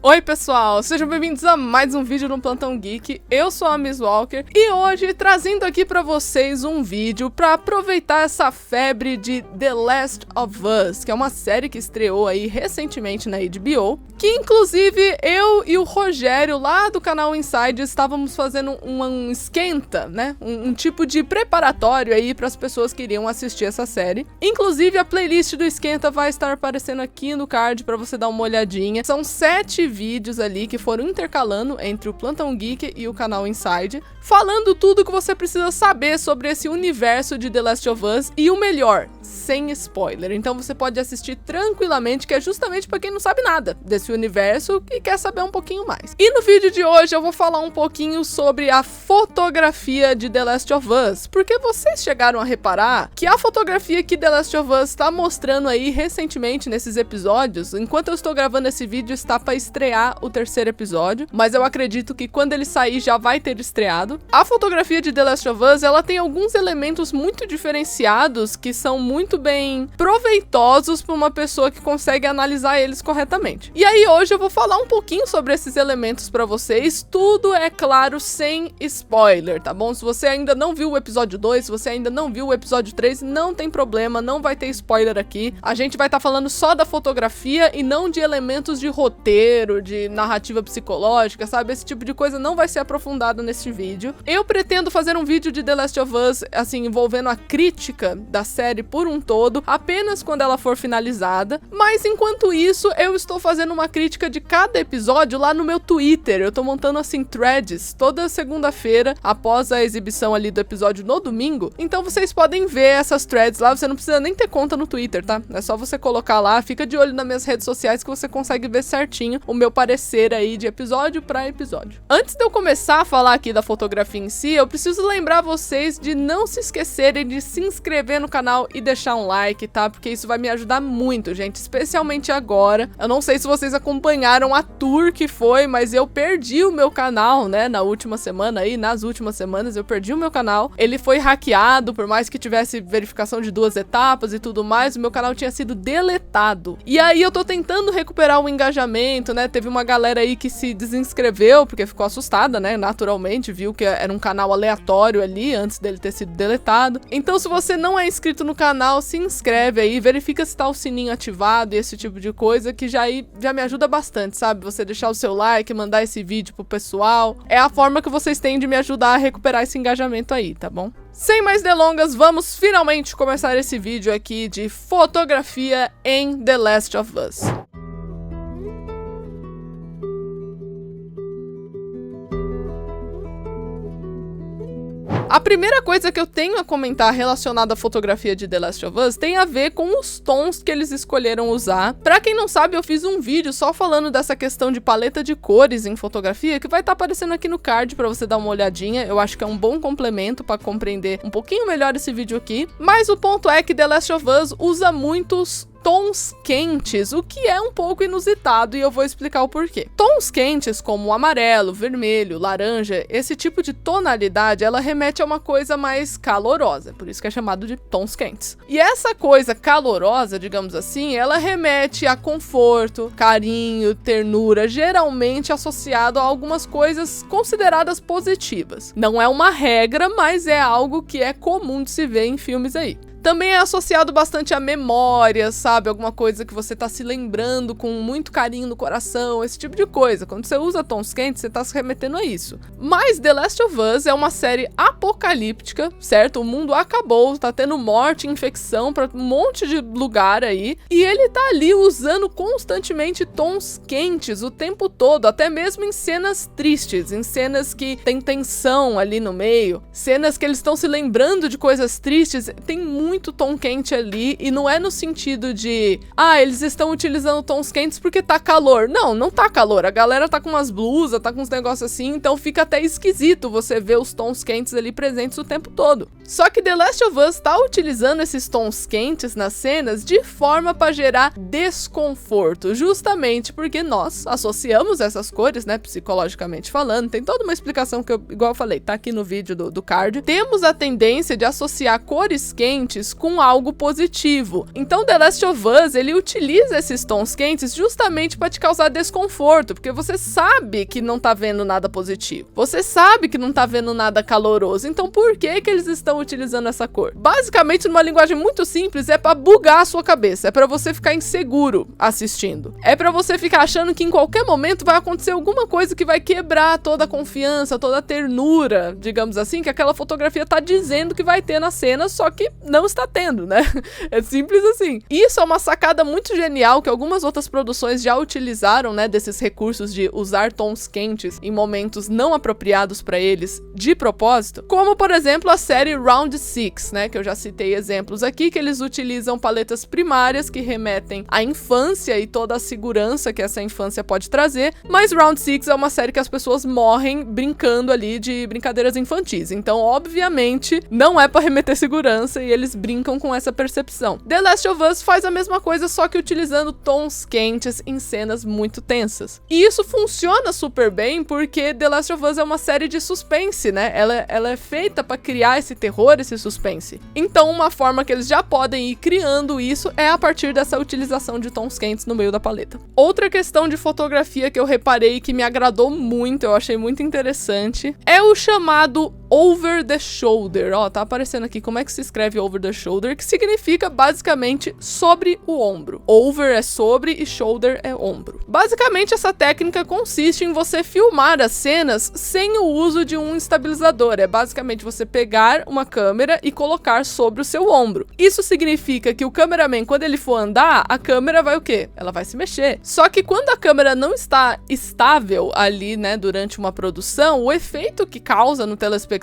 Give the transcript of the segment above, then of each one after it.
Oi pessoal, sejam bem-vindos a mais um vídeo no Plantão Geek. Eu sou a Miss Walker e hoje trazendo aqui pra vocês um vídeo pra aproveitar essa febre de The Last of Us, que é uma série que estreou aí recentemente na HBO, que inclusive eu e o Rogério lá do canal Inside estávamos fazendo um esquenta, né? Um tipo de preparatório aí para as pessoas que iriam assistir essa série. Inclusive a playlist do esquenta vai estar aparecendo aqui no card pra você dar uma olhadinha. São 7 vídeos ali que foram intercalando entre o Plantão Geek e o canal Inside, falando tudo que você precisa saber sobre esse universo de The Last of Us e o melhor, sem spoiler. Então você pode assistir tranquilamente, que é justamente para quem não sabe nada desse universo e quer saber um pouquinho mais. E no vídeo de hoje eu vou falar um pouquinho sobre a fotografia de The Last of Us, porque vocês chegaram a reparar que a fotografia que The Last of Us está mostrando aí recentemente nesses episódios, enquanto eu estou gravando esse vídeo está para estrear o 3º episódio, mas eu acredito que quando ele sair já vai ter estreado. A fotografia de The Last of Us, ela tem alguns elementos muito diferenciados que são muito bem proveitosos para uma pessoa que consegue analisar eles corretamente. E aí hoje eu vou falar um pouquinho sobre esses elementos para vocês, tudo é claro sem spoiler, tá bom? Se você ainda não viu o episódio 2, se você ainda não viu o episódio 3, não tem problema, não vai ter spoiler aqui. A gente vai estar falando só da fotografia e não de elementos de roteiro, de narrativa psicológica, sabe? Esse tipo de coisa não vai ser aprofundado nesse vídeo. Eu pretendo fazer um vídeo de The Last of Us, assim, envolvendo a crítica da série por um todo, apenas quando ela for finalizada. Mas enquanto isso, eu estou fazendo uma crítica de cada episódio lá no meu Twitter. Eu tô montando, assim, threads toda segunda-feira, após a exibição ali do episódio no domingo. Então vocês podem ver essas threads lá, você não precisa nem ter conta no Twitter, tá? É só você colocar lá, fica de olho nas minhas redes sociais que você consegue ver certinho o meu parecer aí de episódio pra episódio. Antes de eu começar a falar aqui da fotografia em si, eu preciso lembrar vocês de não se esquecerem de se inscrever no canal e deixar um like, tá? Porque isso vai me ajudar muito, gente, especialmente agora. Eu não sei se vocês acompanharam a tour que foi, mas eu perdi o meu canal, né, nas últimas semanas eu perdi o meu canal. Ele foi hackeado, por mais que tivesse verificação de 2 etapas e tudo mais, o meu canal tinha sido deletado. E aí eu tô tentando recuperar o engajamento, né? Teve uma galera aí que se desinscreveu porque ficou assustada, né? Naturalmente, viu que era um canal aleatório ali antes dele ter sido deletado. Então, se você não é inscrito no canal, se inscreve aí, verifica se tá o sininho ativado e esse tipo de coisa, que já me ajuda bastante, sabe? Você deixar o seu like, mandar esse vídeo pro pessoal. É a forma que vocês têm de me ajudar a recuperar esse engajamento aí, tá bom? Sem mais delongas, vamos finalmente começar esse vídeo aqui de fotografia em The Last of Us. A primeira coisa que eu tenho a comentar relacionada à fotografia de The Last of Us tem a ver com os tons que eles escolheram usar. Pra quem não sabe, eu fiz um vídeo só falando dessa questão de paleta de cores em fotografia, que vai estar aparecendo aqui no card pra você dar uma olhadinha. Eu acho que é um bom complemento pra compreender um pouquinho melhor esse vídeo aqui. Mas o ponto é que The Last of Us usa muitos tons quentes, o que é um pouco inusitado, e eu vou explicar o porquê. Tons quentes como amarelo, vermelho, laranja, esse tipo de tonalidade, ela remete a uma coisa mais calorosa, por isso que é chamado de tons quentes. E essa coisa calorosa, digamos assim, ela remete a conforto, carinho, ternura, geralmente associado a algumas coisas consideradas positivas. Não é uma regra, mas é algo que é comum de se ver em filmes aí. Também é associado bastante a memórias, sabe? Alguma coisa que você tá se lembrando com muito carinho no coração, esse tipo de coisa. Quando você usa tons quentes, você tá se remetendo a isso. Mas The Last of Us é uma série apocalíptica, certo? O mundo acabou, tá tendo morte, infecção pra um monte de lugar aí. E ele tá ali usando constantemente tons quentes o tempo todo, até mesmo em cenas tristes, em cenas que tem tensão ali no meio, cenas que eles estão se lembrando de coisas tristes, tem muito tom quente ali, e não é no sentido de eles estão utilizando tons quentes porque tá calor. Não tá calor, a galera tá com umas blusas, tá com uns negócios assim, então fica até esquisito você ver os tons quentes ali presentes o tempo todo. Só que The Last of Us tá utilizando esses tons quentes nas cenas de forma para gerar desconforto, justamente porque nós associamos essas cores, né, psicologicamente falando. Tem toda uma explicação que igual eu falei, tá aqui no vídeo do card. Temos a tendência de associar cores quentes quentes com algo positivo. Então The Last of Us, ele utiliza esses tons quentes justamente para te causar desconforto, porque você sabe que não tá vendo nada positivo. Você sabe que não tá vendo nada caloroso. Então por que que eles estão utilizando essa cor? Basicamente, numa linguagem muito simples, é para bugar a sua cabeça, é para você ficar inseguro assistindo. É para você ficar achando que em qualquer momento vai acontecer alguma coisa que vai quebrar toda a confiança, toda a ternura, digamos assim, que aquela fotografia tá dizendo que vai ter na cena, só que não está tendo, né? É simples assim. Isso é uma sacada muito genial que algumas outras produções já utilizaram, né, desses recursos de usar tons quentes em momentos não apropriados para eles de propósito, como por exemplo a série Round 6, né, que eu já citei exemplos aqui, que eles utilizam paletas primárias que remetem à infância e toda a segurança que essa infância pode trazer, mas Round 6 é uma série que as pessoas morrem brincando ali de brincadeiras infantis, então obviamente não é para remeter segurança e eles brincam com essa percepção. The Last of Us faz a mesma coisa, só que utilizando tons quentes em cenas muito tensas. E isso funciona super bem porque The Last of Us é uma série de suspense, né? Ela é feita para criar esse terror, esse suspense. Então uma forma que eles já podem ir criando isso é a partir dessa utilização de tons quentes no meio da paleta. Outra questão de fotografia que eu reparei que me agradou muito, eu achei muito interessante, é o chamado over the shoulder. Ó, tá aparecendo aqui como é que se escreve over the shoulder, que significa basicamente sobre o ombro. Over é sobre e shoulder é ombro. Basicamente essa técnica consiste em você filmar as cenas sem o uso de um estabilizador. É basicamente você pegar uma câmera e colocar sobre o seu ombro. Isso significa que o cameraman, quando ele for andar, a câmera vai o quê? Ela vai se mexer. Só que quando a câmera não está estável ali, né, durante uma produção, o efeito que causa no telespectador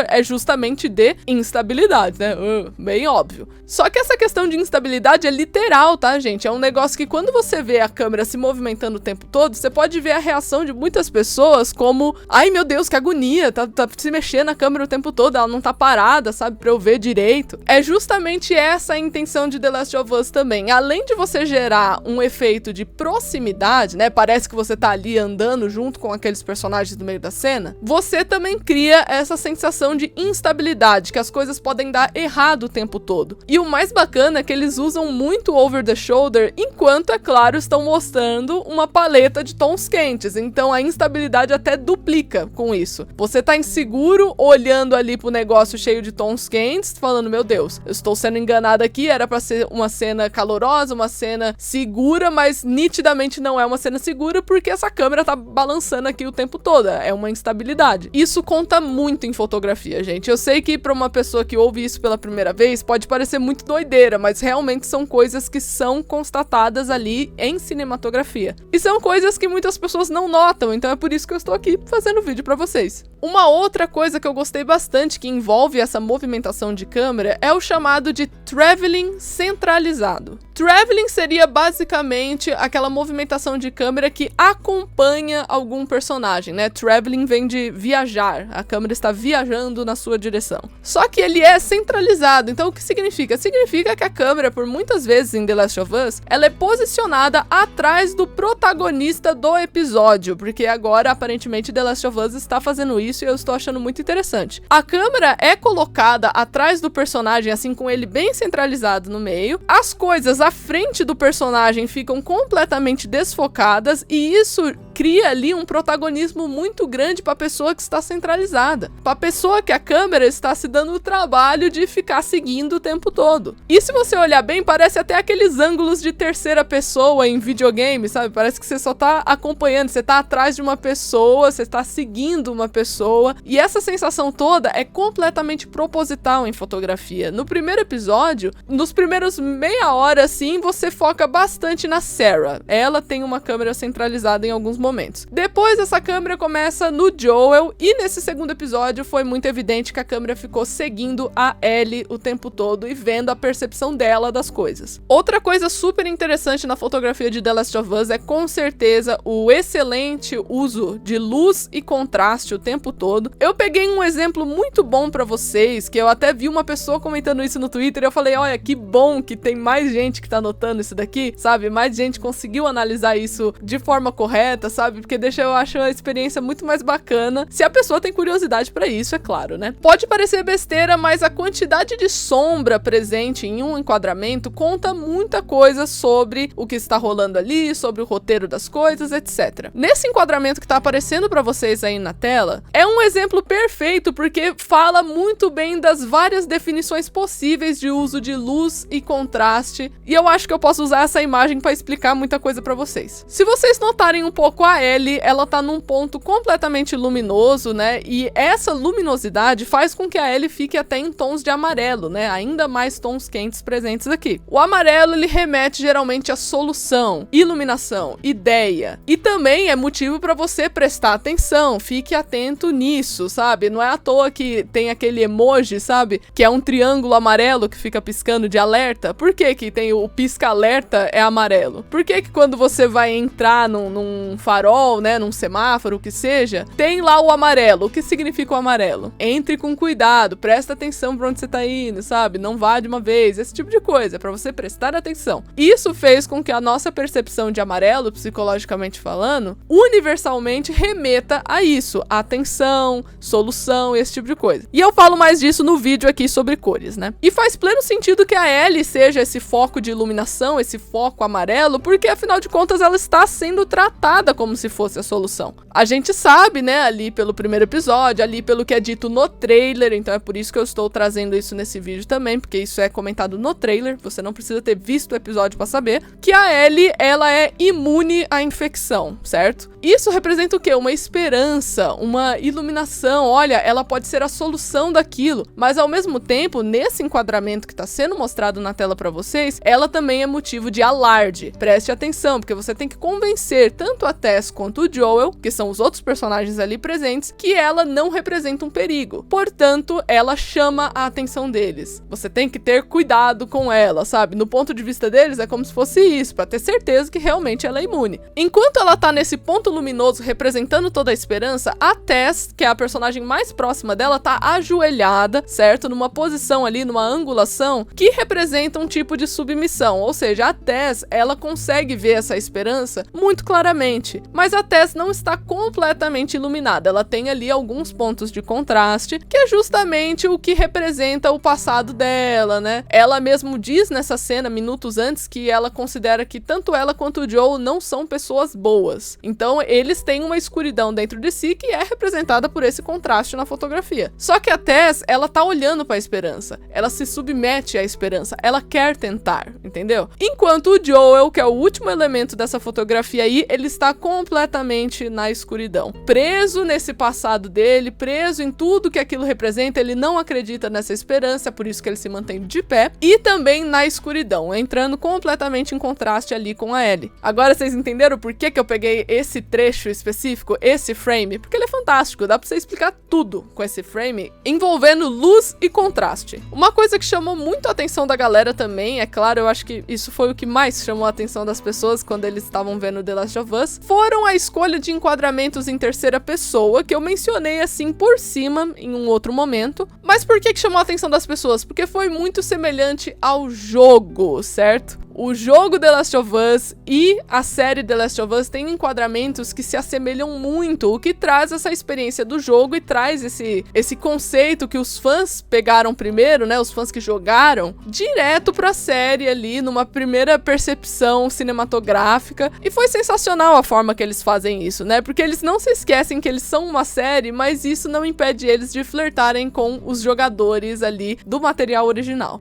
é justamente de instabilidade, né? Bem óbvio. Só que essa questão de instabilidade é literal, tá, gente? É um negócio que quando você vê a câmera se movimentando o tempo todo, você pode ver a reação de muitas pessoas como, ai meu Deus, que agonia, tá se mexendo a câmera o tempo todo, ela não tá parada, sabe, pra eu ver direito. É justamente essa a intenção de The Last of Us também. Além de você gerar um efeito de proximidade, né, parece que você tá ali andando junto com aqueles personagens no meio da cena, você também cria essa sensação de instabilidade, que as coisas podem dar errado o tempo todo. E o mais bacana é que eles usam muito over the shoulder, enquanto, é claro, estão mostrando uma paleta de tons quentes, então a instabilidade até duplica com isso. Você tá inseguro, olhando ali pro negócio cheio de tons quentes, falando, meu Deus, eu estou sendo enganado aqui, era pra ser uma cena calorosa, uma cena segura, mas nitidamente não é uma cena segura, porque essa câmera tá balançando aqui o tempo todo, é uma instabilidade. Isso conta muito em fotografia, gente. Eu sei que pra uma pessoa que ouve isso pela primeira vez, pode parecer muito doideira, mas realmente são coisas que são constatadas ali em cinematografia. E são coisas que muitas pessoas não notam, então é por isso que eu estou aqui fazendo vídeo pra vocês. Uma outra coisa que eu gostei bastante que envolve essa movimentação de câmera é o chamado de traveling centralizado. Traveling seria basicamente aquela movimentação de câmera que acompanha algum personagem, né? Traveling vem de viajar, a câmera está viajando na sua direção. Só que ele é centralizado, então o que significa? Significa que a câmera, por muitas vezes em The Last of Us, ela é posicionada atrás do protagonista do episódio, porque agora aparentemente The Last of Us está fazendo isso e eu estou achando muito interessante. A câmera é colocada atrás do personagem, assim, com ele bem centralizado no meio. As coisas à frente do personagem ficam completamente desfocadas e isso cria ali um protagonismo muito grande para a pessoa que está centralizada, para a pessoa que a câmera está se dando o trabalho de ficar seguindo o tempo todo. E se você olhar bem, parece até aqueles ângulos de terceira pessoa em videogame, sabe? Parece que você só tá acompanhando, você tá atrás de uma pessoa, você tá seguindo uma pessoa, e essa sensação toda é completamente proposital em fotografia. No primeiro episódio, nos primeiros meia hora, assim, você foca bastante na Sarah. Ela tem uma câmera centralizada em alguns momentos. Depois essa câmera começa no Joel, e nesse segundo episódio foi muito evidente que a câmera ficou seguindo a Ellie o tempo todo e vendo a percepção dela das coisas. Outra coisa super interessante na fotografia de The Last of Us é com certeza o excelente uso de luz e contraste o tempo todo. Eu peguei um exemplo muito bom pra vocês, que eu até vi uma pessoa comentando isso no Twitter e eu falei, olha, que bom que tem mais gente que tá notando isso daqui, sabe? Mais gente conseguiu analisar isso de forma correta, sabe? Porque eu acho a experiência muito mais bacana, se a pessoa tem curiosidade pra isso, é claro, né? Pode parecer besteira, mas a quantidade de sombra presente em um enquadramento conta muita coisa sobre o que está rolando ali, sobre o roteiro das coisas, etc. Nesse enquadramento que tá aparecendo pra vocês aí na tela, é um exemplo perfeito porque fala muito bem das várias definições possíveis de uso de luz e contraste, e eu acho que eu posso usar essa imagem pra explicar muita coisa pra vocês. Se vocês notarem um pouco a Ellie, ela tá num ponto completamente luminoso, né? E essa luminosidade faz com que a Ellie fique até em tons de amarelo, né? Ainda mais tons quentes presentes aqui. O amarelo, ele remete geralmente à solução, iluminação, ideia. E também é motivo para você prestar atenção, fique atento nisso, sabe? Não é à toa que tem aquele emoji, sabe? Que é um triângulo amarelo que fica piscando de alerta. Por que que tem o pisca-alerta é amarelo? Por que que quando você vai entrar num farol, né, num semáforo, o que seja, tem lá o amarelo? O que significa o amarelo? Entre com cuidado, presta atenção pra onde você tá indo, sabe? Não vá de uma vez, esse tipo de coisa, pra você prestar atenção. Isso fez com que a nossa percepção de amarelo, psicologicamente falando, universalmente remeta a isso, a atenção, solução, esse tipo de coisa. E eu falo mais disso no vídeo aqui sobre cores, né? E faz pleno sentido que a Ellie seja esse foco de iluminação, esse foco amarelo, porque afinal de contas ela está sendo tratada como se fosse a solução. A gente sabe, né, ali pelo primeiro episódio, ali pelo que é dito no trailer, então é por isso que eu estou trazendo isso nesse vídeo também, porque isso é comentado no trailer, você não precisa ter visto o episódio pra saber, que a Ellie, ela é imune à infecção, certo? Isso representa o quê? Uma esperança, uma iluminação, olha, ela pode ser a solução daquilo, mas ao mesmo tempo, nesse enquadramento que está sendo mostrado na tela para vocês, ela também é motivo de alarde. Preste atenção, porque você tem que convencer tanto a Tess quanto o Joel, que são os outros personagens ali presentes, que ela não representa um perigo. Portanto, ela chama a atenção deles. Você tem que ter cuidado com ela, sabe? No ponto de vista deles, é como se fosse isso, para ter certeza que realmente ela é imune. Enquanto ela tá nesse ponto luminoso representando toda a esperança, a Tess, que é a personagem mais próxima dela, tá ajoelhada, certo? Numa posição ali, numa angulação, que representa um tipo de submissão. Ou seja, a Tess, ela consegue ver essa esperança muito claramente. Mas a Tess não está completamente iluminada. Ela tem ali alguns pontos de contraste, que é justamente o que representa o passado dela, né? Ela mesmo diz nessa cena, minutos antes, que ela considera que tanto ela quanto o Joel não são pessoas boas. Então, eles têm uma escuridão dentro de si que é representada por esse contraste na fotografia. Só que a Tess, ela tá olhando pra esperança. Ela se submete à esperança. Ela quer tentar, entendeu? Enquanto o Joel, que é o último elemento dessa fotografia aí, ele está completamente na escuridão. Preso nesse passado dele, preso em tudo que aquilo representa, ele não acredita nessa esperança, é por isso que ele se mantém de pé. E também na escuridão, entrando completamente em contraste ali com a Ellie. Agora vocês entenderam por que eu peguei esse trecho específico, esse frame? Porque ele é fantástico, dá pra você explicar tudo com esse frame, envolvendo luz e contraste. Uma coisa que chamou muito a atenção da galera também, é claro, eu acho que isso foi o que mais chamou a atenção das pessoas quando eles estavam vendo The Last of Us, foram a escolha de enquadramentos em terceira pessoa, que eu mencionei assim por cima em um outro momento. Mas por que chamou a atenção das pessoas? Porque foi muito semelhante ao jogo, certo? O jogo The Last of Us e a série The Last of Us têm enquadramentos que se assemelham muito, o que traz essa experiência do jogo e traz esse conceito que os fãs pegaram primeiro, né, os fãs que jogaram, direto pra série ali, numa primeira percepção cinematográfica, e foi sensacional a forma que eles fazem isso, né, porque eles não se esquecem que eles são uma série, mas isso não impede eles de flertarem com os jogadores ali do material original.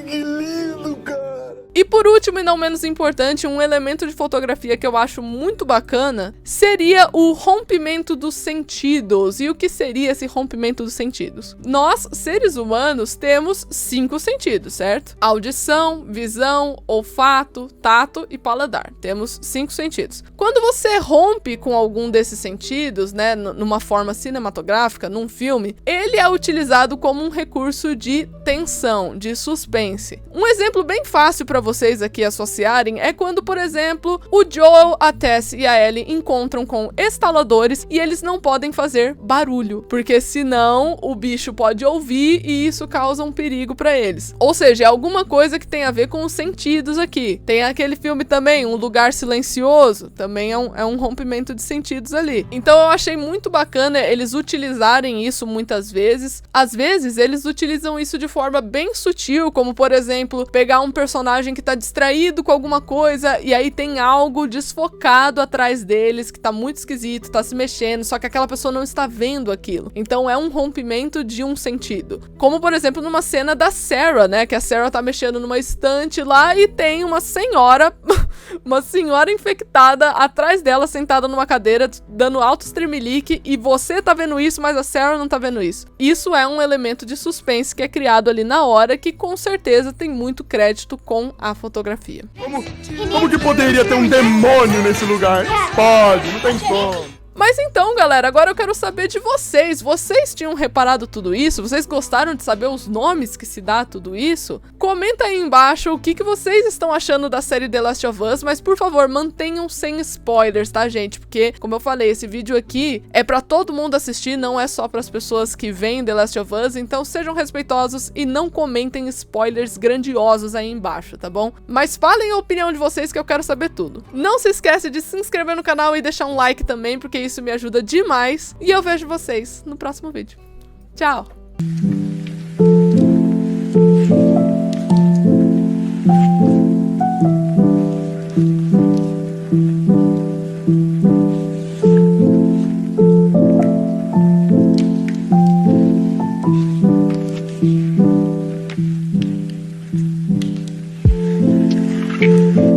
Que lindo, cara! E por último, e não menos importante, um elemento de fotografia que eu acho muito bacana seria o rompimento dos sentidos. E o que seria esse rompimento dos sentidos? Nós, seres humanos, temos 5 sentidos, certo? Audição, visão, olfato, tato e paladar. Temos 5 sentidos. Quando você rompe com algum desses sentidos, né, numa forma cinematográfica, num filme, ele é utilizado como um recurso de tensão, de suspense. Um exemplo bem fácil para vocês aqui associarem é quando, por exemplo, o Joel, a Tess e a Ellie encontram com estaladores e eles não podem fazer barulho, porque senão o bicho pode ouvir e isso causa um perigo pra eles. Ou seja, é alguma coisa que tem a ver com os sentidos aqui. Tem aquele filme também, Um Lugar Silencioso, também é um rompimento de sentidos ali. Então eu achei muito bacana eles utilizarem isso muitas vezes. Às vezes eles utilizam isso de forma bem sutil, como por exemplo, pegar um personagem que tá distraído com alguma coisa e aí tem algo desfocado atrás deles que tá muito esquisito, tá se mexendo, só que aquela pessoa não está vendo aquilo. Então é um rompimento de um sentido. Como por exemplo numa cena da Sarah, né, que a Sarah tá mexendo numa estante lá e tem uma senhora infectada atrás dela, sentada numa cadeira, dando alto tremelique, e você tá vendo isso, mas a Sarah não tá vendo isso. Isso é um elemento de suspense que é criado ali na hora, que com certeza tem muito crédito com a fotografia. Como que poderia ter um demônio nesse lugar? Pode, não tem como. Mas então, galera, agora eu quero saber de vocês. Vocês tinham reparado tudo isso? Vocês gostaram de saber os nomes que se dá a tudo isso? Comenta aí embaixo o que vocês estão achando da série The Last of Us, mas por favor, mantenham sem spoilers, tá, gente? Porque, como eu falei, esse vídeo aqui é pra todo mundo assistir, não é só pras pessoas que veem The Last of Us, então sejam respeitosos e não comentem spoilers grandiosos aí embaixo, tá bom? Mas falem a opinião de vocês que eu quero saber tudo. Não se esquece de se inscrever no canal e deixar um like também, porque isso me ajuda demais. E eu vejo vocês no próximo vídeo. Tchau!